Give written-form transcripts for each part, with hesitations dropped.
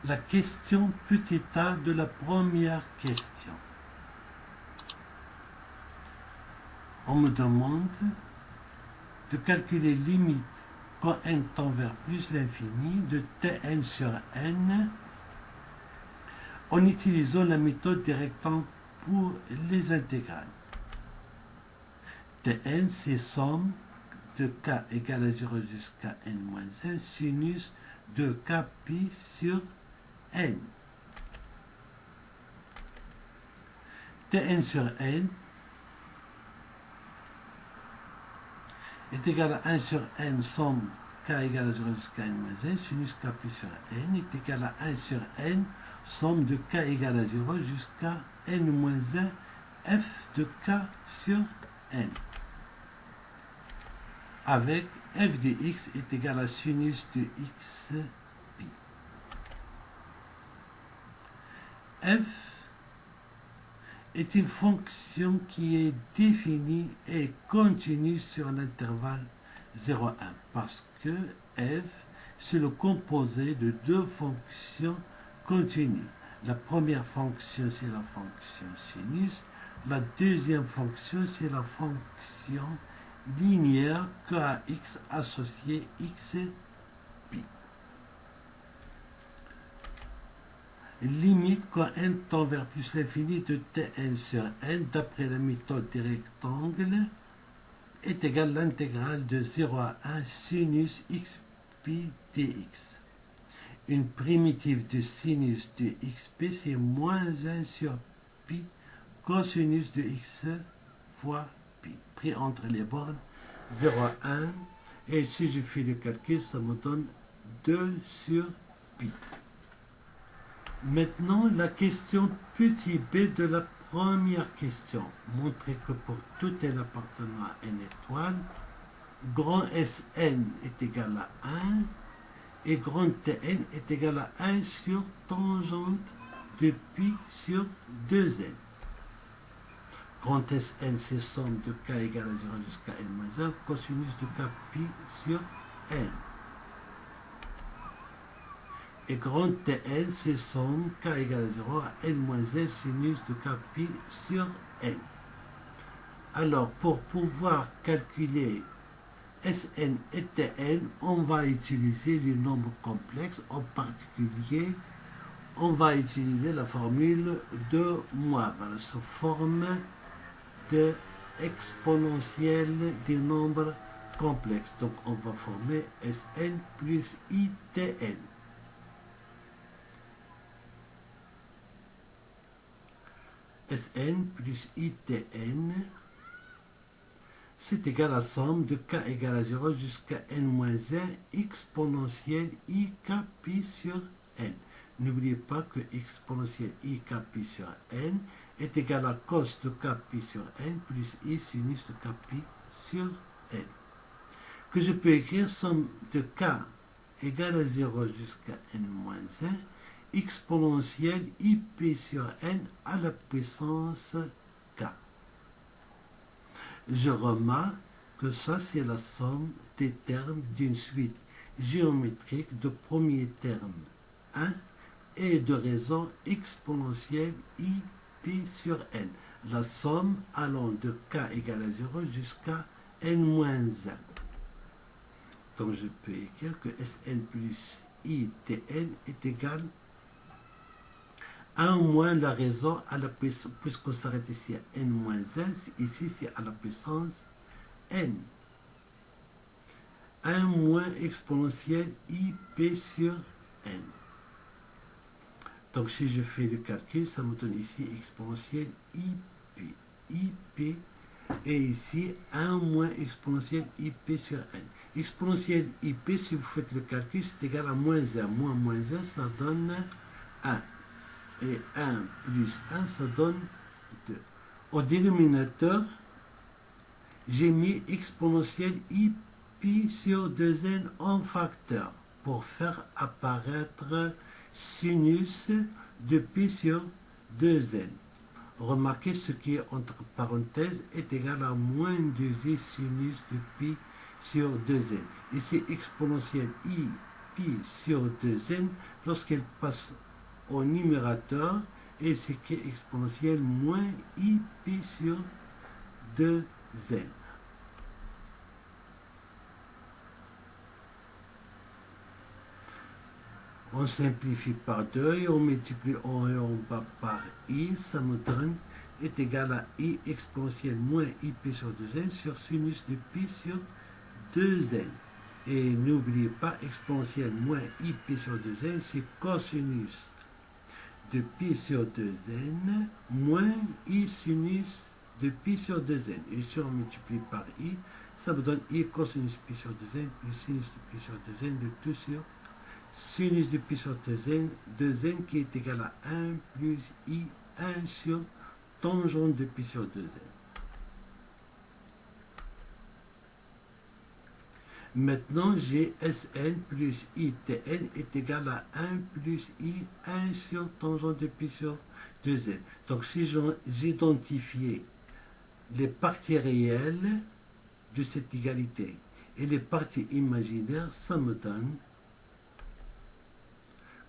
la question petit a de la première question. On me demande de calculer limite quand n tend vers plus l'infini de Tn sur n en utilisant la méthode des rectangles pour les intégrales. Tn, c'est somme de k égale à 0 jusqu'à n-1 sinus de kpi sur n. Tn sur n est égal à 1 sur n somme k égale à 0 jusqu'à n-1 sinus kpi sur n est égal à 1 sur n somme de k égale à 0 jusqu'à n-1 f de k sur n, avec f de x est égal à sinus de x pi. F est une fonction qui est définie et continue sur l'intervalle 0,1 parce que f c'est le composé de deux fonctions continues. La première fonction c'est la fonction sinus, la deuxième fonction c'est la fonction linéaire que à x associé x pi. Limite quand n tend vers plus l'infini de Tn sur n d'après la méthode des rectangles est égale à l'intégrale de 0 à 1 sinus x pi dx. Une primitive de sinus de xp c'est moins 1 sur pi cosinus de x fois pi, pris entre les bornes 0 à 1, et si je fais le calcul ça me donne 2 sur pi. Maintenant, la question petit b de la première question. Montrer que pour tout n appartenant à n étoile, grand Sn est égal à 1 et grand Tn est égal à 1 sur tangente de pi sur 2n. Grand Sn, c'est somme de k égale à 0 jusqu'à n-1 cosinus de k pi sur n. Et grand Tn, c'est somme k égale à 0 à n-1 sinus de k pi sur n. Alors, pour pouvoir calculer Sn et Tn, on va utiliser les nombres complexes. En particulier, on va utiliser la formule de Moivre sous forme de exponentielle des nombres complexes. Donc, on va former Sn plus Itn. Sn plus Itn, c'est égal à la somme de k égale à 0 jusqu'à n-1 exponentielle i k pi sur n. N'oubliez pas que exponentielle i k pi sur n est égal à cos de k pi sur n plus i sinus de k pi sur n. Que je peux écrire somme de k égale à 0 jusqu'à n-1 exponentielle ip sur n à la puissance k. Je remarque que ça c'est la somme des termes d'une suite géométrique de premier terme 1 et de raison exponentielle ip sur n. La somme allant de k égale à 0 jusqu'à n-1. Donc je peux écrire que Sn plus Itn est égal à 1 moins la raison à la puissance, puisqu'on s'arrête ici à n-1, ici c'est à la puissance n. 1 moins exponentielle ip sur n. Donc si je fais le calcul, ça me donne ici exponentielle ip et ici 1 moins exponentielle ip sur n. Exponentielle ip, si vous faites le calcul, c'est égal à moins 1. Moins 1, ça donne 1. Et 1 plus 1, ça donne 2. Au dénominateur, j'ai mis exponentielle pi sur 2n en facteur pour faire apparaître sinus de pi sur 2n. Remarquez ce qui est entre parenthèses est égal à moins 2i sinus de pi sur 2n. Ici, exponentielle pi sur 2n lorsqu'elle passe au numérateur et c'est qui est exponentielle moins ip sur 2n. On simplifie par 2 et on multiplie en haut et en bas par i, ça me donne est égal à i exponentielle moins ip sur 2n sur sinus de pi sur 2n. Et n'oubliez pas, exponentielle moins ip sur 2n, c'est cosinus de pi sur 2n moins i sinus de pi sur 2n. Et si on multiplie par i, ça me donne i cosinus pi sur 2n plus sinus de pi sur 2n, le tout sur sinus de pi sur 2n qui est égal à 1 plus i 1 sur tangente de pi sur 2n. Maintenant, j'ai Sn plus Itn est égal à 1 plus I 1 sur tangente de pi sur 2n. Donc, si j'identifie les parties réelles de cette égalité et les parties imaginaires, ça me donne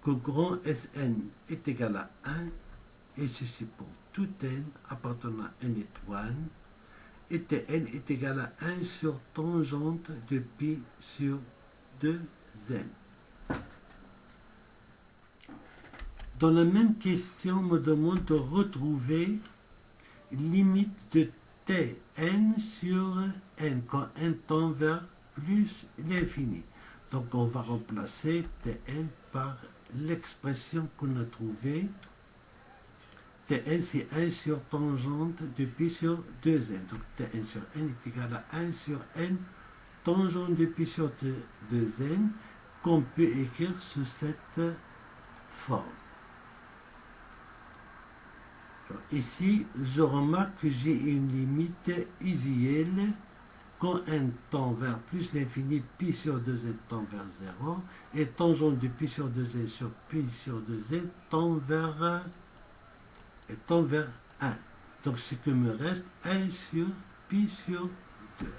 que grand Sn est égal à 1, et ceci pour tout n appartenant à n étoile, et Tn est égal à 1 sur tangente de pi sur 2n. Dans la même question, on me demande de retrouver limite de Tn sur n quand n tend vers plus l'infini. Donc on va remplacer Tn par l'expression qu'on a trouvée. Tn c'est 1 sur tangente de pi sur 2n. Donc Tn sur n est égal à 1 sur n tangente de pi sur 2n qu'on peut écrire sous cette forme. Alors, ici, je remarque que j'ai une limite usuelle quand n tend vers plus l'infini, pi sur 2n tend vers 0 et tangente de pi sur 2n sur pi sur 2n tend vers 1. Donc, ce que me reste, 1 sur pi sur 2.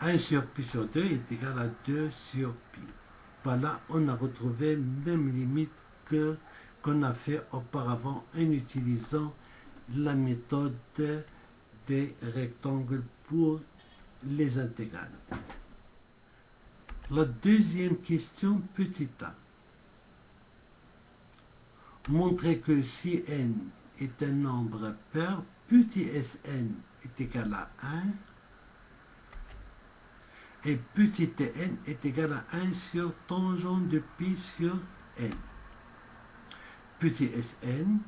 Un sur pi sur 2 est égal à 2 sur pi. Voilà, on a retrouvé même limite qu'on a fait auparavant en utilisant la méthode des rectangles pour les intégrales. La deuxième question, petit a. Montrer que si n est un nombre pair, petit Sn est égal à 1 et petit Tn est égal à 1 sur tangente de pi sur n. Petit Sn,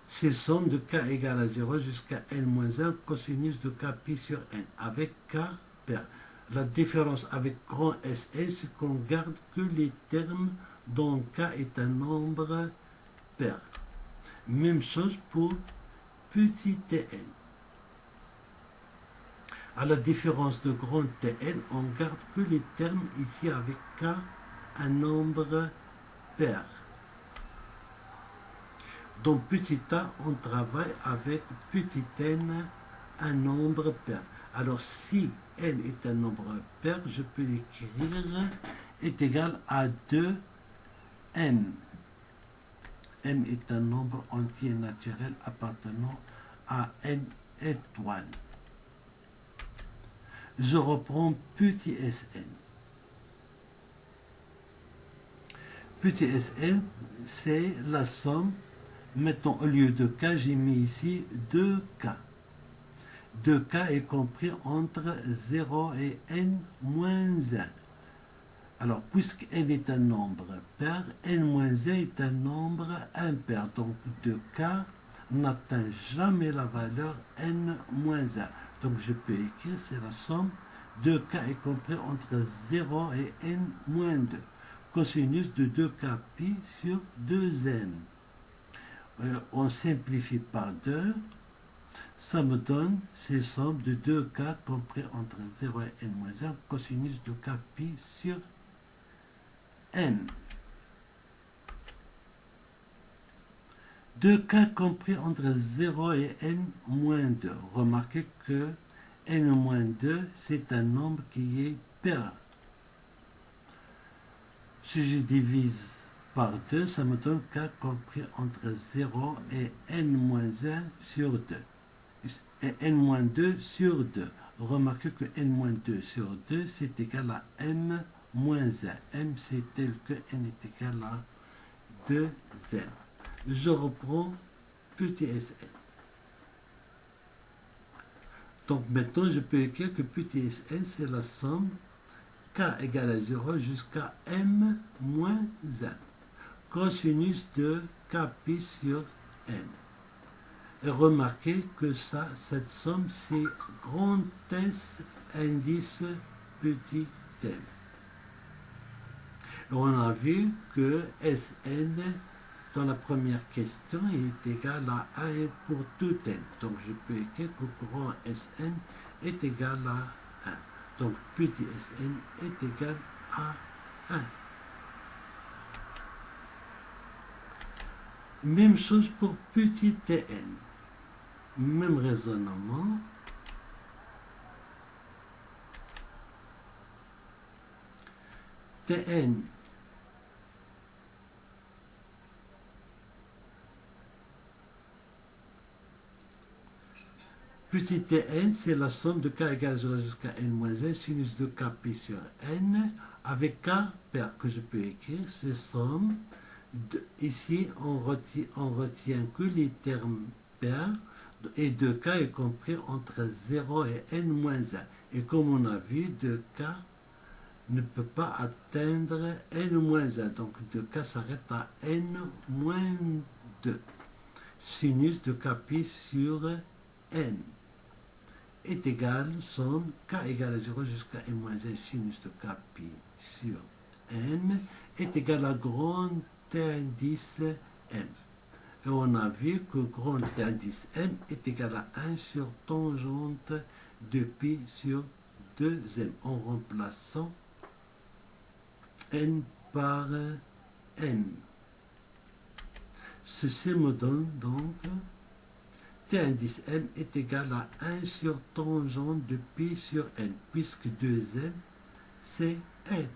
c'est somme de k égale à 0 jusqu'à n-1 cosinus de k pi sur n avec k pair. La différence avec grand Sn, c'est qu'on garde que les termes dont k est un nombre pair. Même chose pour petit Tn. À la différence de grand Tn, on garde que les termes ici avec k, un nombre pair. Dans petit a, on travaille avec petit n, un nombre pair. Alors si n est un nombre pair, je peux l'écrire est égal à 2m. m est un nombre entier naturel appartenant à n étoile. Je reprends petit Sn. Petit Sn, c'est la somme. Mettons, au lieu de k, j'ai mis ici 2k. 2k est compris entre 0 et n-1. Alors, puisque n est un nombre pair, n-1 est un nombre impair. Donc, 2k n'atteint jamais la valeur n-1. Donc, je peux écrire, c'est la somme. 2k est compris entre 0 et n-2. Cosinus de 2k pi sur 2n. On simplifie par 2. Ça me donne ces sommes de 2k compris entre 0 et n-1, cosinus de k pi sur n. 2k compris entre 0 et n-2. Remarquez que n-2, c'est un nombre qui est pair. Si je divise par 2, ça me donne k compris entre 0 et n-1 sur 2. Et n-2 sur 2. Remarquez que n-2 sur 2, c'est égal à m-1. M, c'est tel que n est égal à 2n. Je reprends petit sn. Donc maintenant, je peux écrire que petit sn, c'est la somme k égale à 0 jusqu'à m-1. Cosinus de kp sur n. Et remarquez que cette somme, c'est grand S indice petit n. Et on a vu que Sn, dans la première question, est égal à 1 pour tout n. Donc je peux écrire que grand Sn est égal à 1. Donc petit Sn est égal à 1. Même chose pour petit tn. Même raisonnement. Tn petit tn, c'est la somme de k égale 0 jusqu'à n-1 sinus de kp sur n avec k pair que je peux écrire. Ces sommes, ici on retient que les termes pairs et 2k est compris entre 0 et n-1. Et comme on a vu, 2k ne peut pas atteindre n-1. Donc 2k s'arrête à n-2. Sinus de kp sur n est égal, somme k égale à 0 jusqu'à n-1 sinus de kp sur n est égal à grand indice m. Et on a vu que grand indice m est égal à 1 sur tangente de pi sur 2m en remplaçant n par n. Ceci me donne donc t indice m est égal à 1 sur tangente de pi sur n, puisque 2m, c'est n.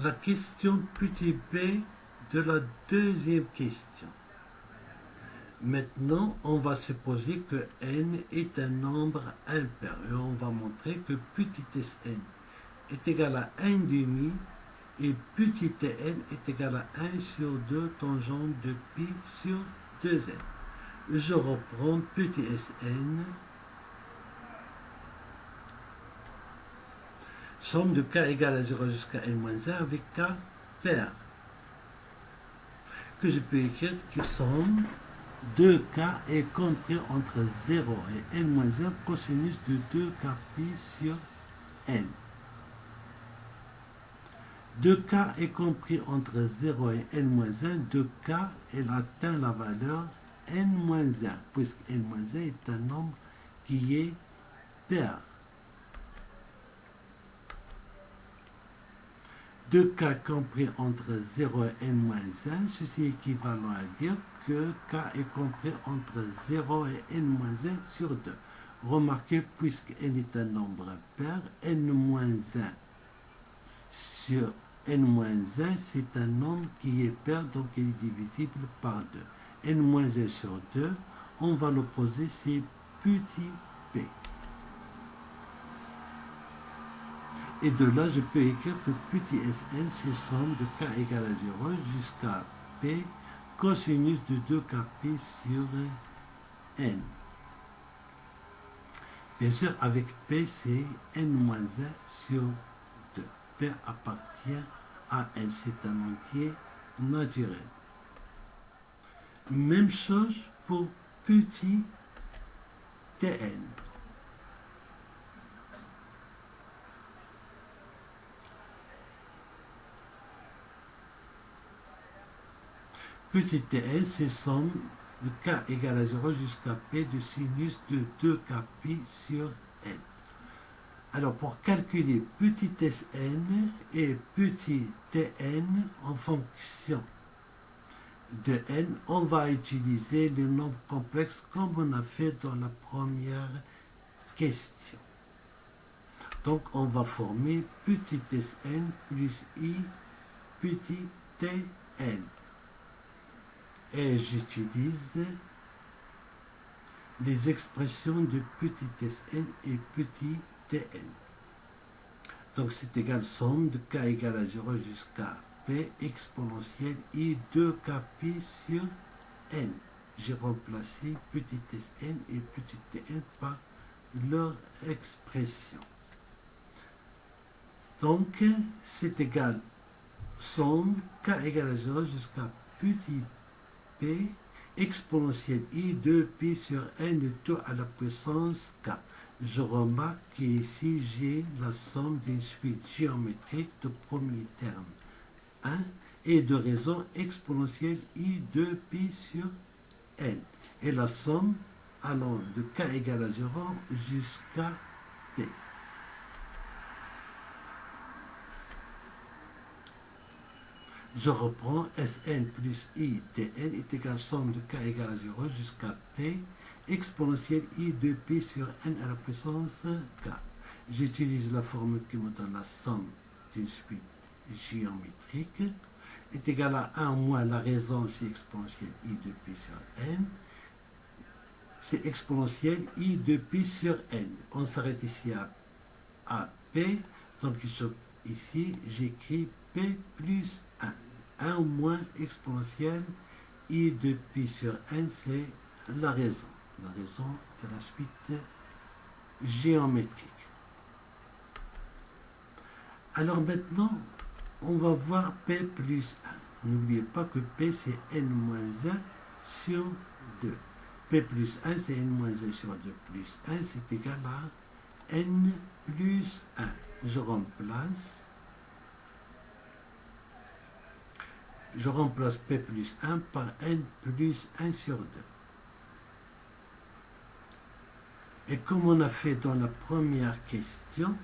La question petit b de la deuxième question. Maintenant, on va supposer que n est un nombre impair et on va montrer que petit sn est égal à 1 demi et petit n est égal à 1 sur 2 tangente de pi sur 2n. Je reprends petit sn. Somme de k égale à 0 jusqu'à n-1 avec k pair. Que je peux écrire que somme de k est compris entre 0 et n-1 cosinus de 2k pi sur n. 2k est compris entre 0 et n-1, 2k, elle atteint la valeur n-1, puisque n-1 est un nombre qui est pair. 2k compris entre 0 et n-1, ceci est équivalent à dire que k est compris entre 0 et n-1 sur 2. Remarquez, puisque n est un nombre pair, n-1 sur n-1, c'est un nombre qui est pair, donc il est divisible par 2. n-1 sur 2, on va l'opposer, c'est petit p. Et de là, je peux écrire que petit sn, c'est somme de k égale à 0 jusqu'à p cosinus de 2kp sur n. Bien sûr, avec p, c'est n-1 sur 2. P appartient à n, c'est un entier naturel. Même chose pour petit tn. Petit tn, c'est somme de k égale à 0 jusqu'à p de sinus de 2kp sur n. Alors, pour calculer petit Sn et petit Tn en fonction de n, on va utiliser le nombre complexe comme on a fait dans la première question. Donc, on va former petit Sn plus i petit Tn. Et j'utilise les expressions de petit Sn et petit Tn. Donc, c'est égal somme de k égale à 0 jusqu'à p exponentielle i 2kp sur n. J'ai remplacé petit Sn et petit Tn par leur expression. Donc, c'est égal somme k égale à 0 jusqu'à petit p exponentielle i 2pi sur n de tout à la puissance k. Je remarque qu'ici j'ai la somme d'une suite géométrique de premier terme 1 et de raison exponentielle i 2pi sur n. Et la somme allant de k égale à 0 jusqu'à p. Je reprends Sn plus i Tn est égal à somme de k égale à 0 jusqu'à p exponentielle i 2pi sur n à la puissance k. J'utilise la formule qui me donne la somme d'une suite géométrique est égale à 1 moins la raison, c'est exponentielle i 2pi sur n. C'est exponentielle i 2pi sur n. On s'arrête ici à p. Donc ici, j'écris p plus 1. 1 moins exponentielle i 2pi sur n, c'est la raison. La raison de la suite géométrique. Alors maintenant, on va voir p plus 1. N'oubliez pas que p c'est n moins 1 sur 2. P plus 1 c'est n moins 1 sur 2 plus 1, c'est égal à n plus 1. Je remplace p plus 1 par n plus 1 sur 2. Et comme on a fait dans la première question,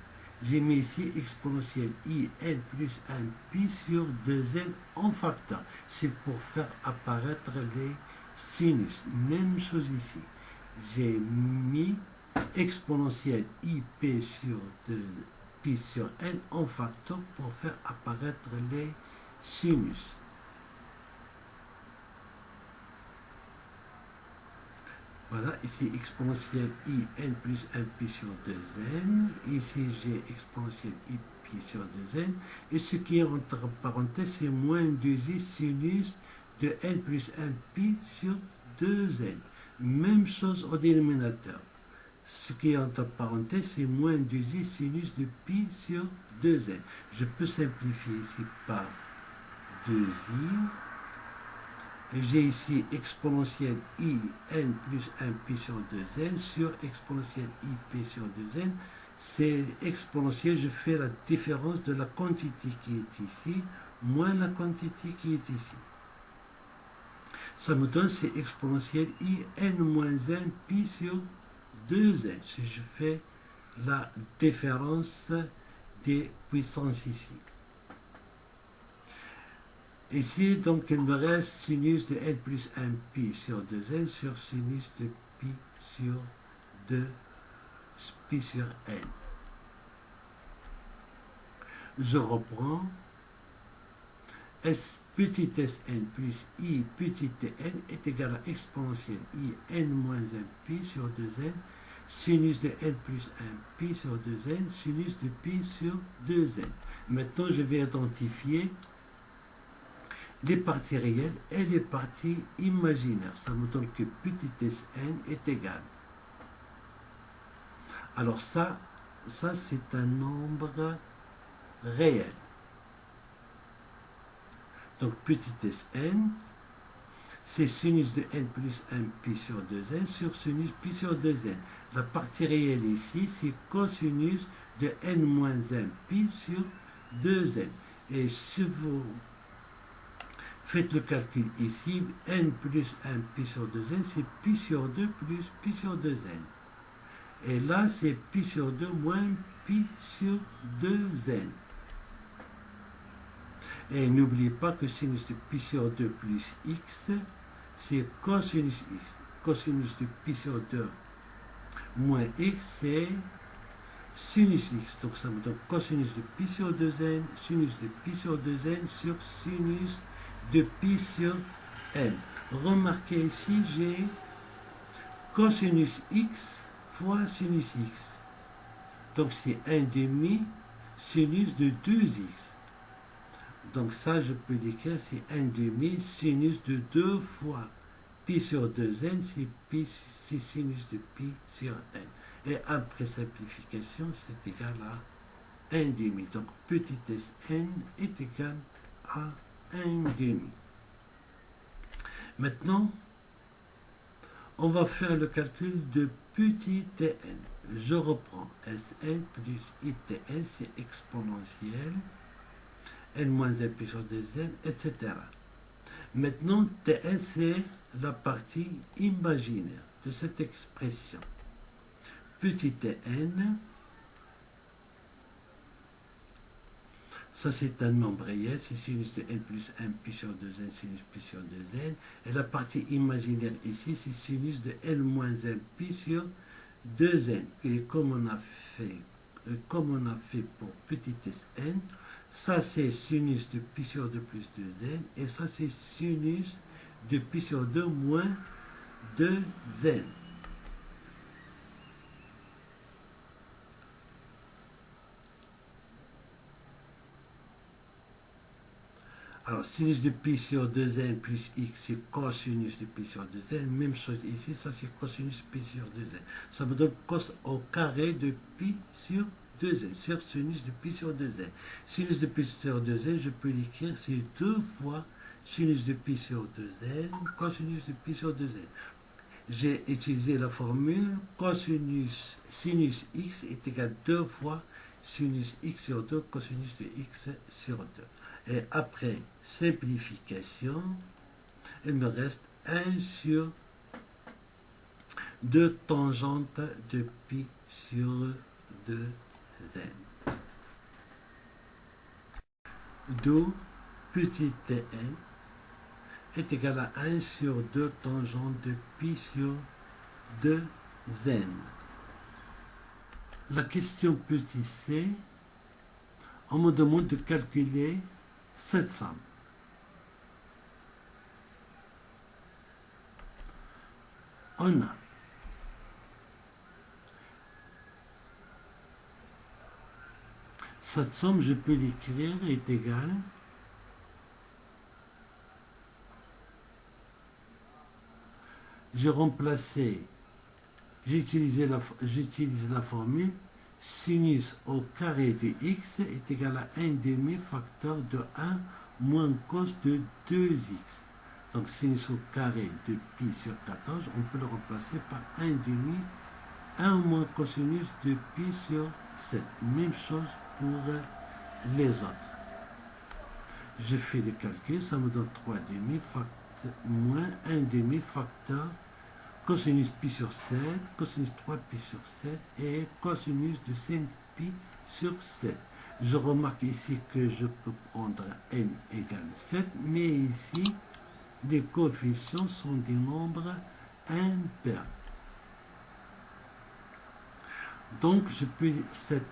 j'ai mis ici exponentielle i n plus 1 pi sur 2n en facteur. C'est pour faire apparaître les sinus. Même chose ici. J'ai mis exponentielle i p sur 2 pi sur n en facteur pour faire apparaître les sinus. Voilà, ici exponentielle i n plus 1 pi sur 2n. Ici j'ai exponentielle i pi sur 2n. Et ce qui est entre parenthèses, c'est moins 2i sinus de n plus 1 pi sur 2n. Même chose au dénominateur. Ce qui est entre parenthèses, c'est moins 2i sinus de pi sur 2n. Je peux simplifier ici par 2i. J'ai ici exponentielle i n plus 1 pi sur 2n sur exponentielle i p sur 2n. C'est exponentielle, je fais la différence de la quantité qui est ici moins la quantité qui est ici. Ça me donne, c'est exponentielle i n moins 1 pi sur 2n. Si je fais la différence des puissances ici. Ici, donc, il me reste sinus de n plus 1 pi sur 2n sur sinus de pi sur 2 pi sur n. Je reprends. S petit sn plus i petit tn est égal à exponentielle i n moins 1 pi sur 2n sinus de n plus 1 pi sur 2n sinus de pi sur 2n. Maintenant, je vais identifier les parties réelles et les parties imaginaires. Ça me donne que petit Sn est égal. Alors ça c'est un nombre réel. Donc petit Sn, c'est sinus de n plus 1 pi sur 2n sur sinus pi sur 2n. La partie réelle ici, c'est cosinus de n moins 1 pi sur 2n. Et si vous faites le calcul ici, n plus 1 pi sur 2n, c'est pi sur 2 plus pi sur 2n. Et là, c'est pi sur 2 moins pi sur 2n. Et n'oubliez pas que sinus de pi sur 2 plus x, c'est cosinus x. Cosinus de pi sur 2 moins x, c'est sinus x. Donc ça me donne cosinus de pi sur 2n, sinus de pi sur 2n sur sinus de pi sur n. Remarquez ici, j'ai cosinus x fois sinus x. Donc c'est 1 demi sinus de 2x. Donc ça, je peux l'écrire, c'est 1 demi sinus de 2 fois pi sur 2n, c'est sinus de pi sur n. Et après simplification, c'est égal à 1 demi. Donc petit Sn est égal à 1 demi. Maintenant, on va faire le calcul de petit tn. Je reprends Sn plus itn, c'est exponentiel, n moins 1 pi sur 2n, etc. Maintenant, tn, c'est la partie imaginaire de cette expression. Petit tn, ça c'est un nombre réel, c'est sinus de n plus 1 pi sur 2n, sinus pi sur 2n. Et la partie imaginaire ici, c'est sinus de n moins 1 pi sur 2n. Et comme on a fait pour petit Sn, ça c'est sinus de pi sur 2 plus 2n, et ça c'est sinus de pi sur 2 moins 2n. Alors, sinus de pi sur 2n plus x, c'est cosinus de pi sur 2n. Même chose ici, ça c'est cosinus pi sur 2n. Ça me donne cos au carré de pi sur 2n, sur sinus de pi sur 2n. Sinus de pi sur 2n, je peux l'écrire, c'est 2 fois sinus de pi sur 2n, cosinus de pi sur 2n. J'ai utilisé la formule cosinus sinus x est égal à 2 fois sinus x sur 2, cosinus de x sur 2. Et après simplification, il me reste 1 sur 2 tangentes de pi sur 2n. D'où petit tn est égal à 1 sur 2 tangentes de pi sur 2n. La question petit c, on me demande de calculer cette somme. On a cette somme, je peux l'écrire, est égale j'utilise la formule sinus au carré de x est égal à 1 demi facteur de 1 moins cos de 2x. Donc sinus au carré de pi sur 14, on peut le remplacer par 1 demi, 1 moins cosinus de pi sur 7. Même chose pour les autres. Je fais le calcul, ça me donne 3 demi moins 1 demi facteur cosinus pi sur 7, cosinus 3 pi sur 7 et cosinus de 5 pi sur 7. Je remarque ici que je peux prendre n égale 7, mais ici, les coefficients sont des nombres impairs. Donc, cette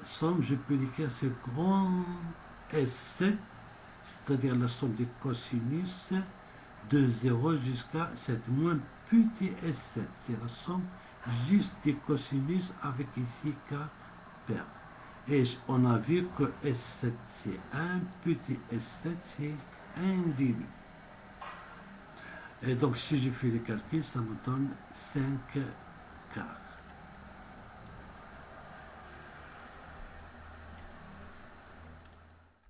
somme, je peux l'écrire ce grand S7, c'est-à-dire la somme des cosinus de 0 jusqu'à 7 moins petit S7. C'est la somme juste des cosinus avec ici K pair. Et on a vu que S7 c'est 1, petit S7 c'est 1 demi. Et donc si je fais le calcul, ça me donne 5 quarts.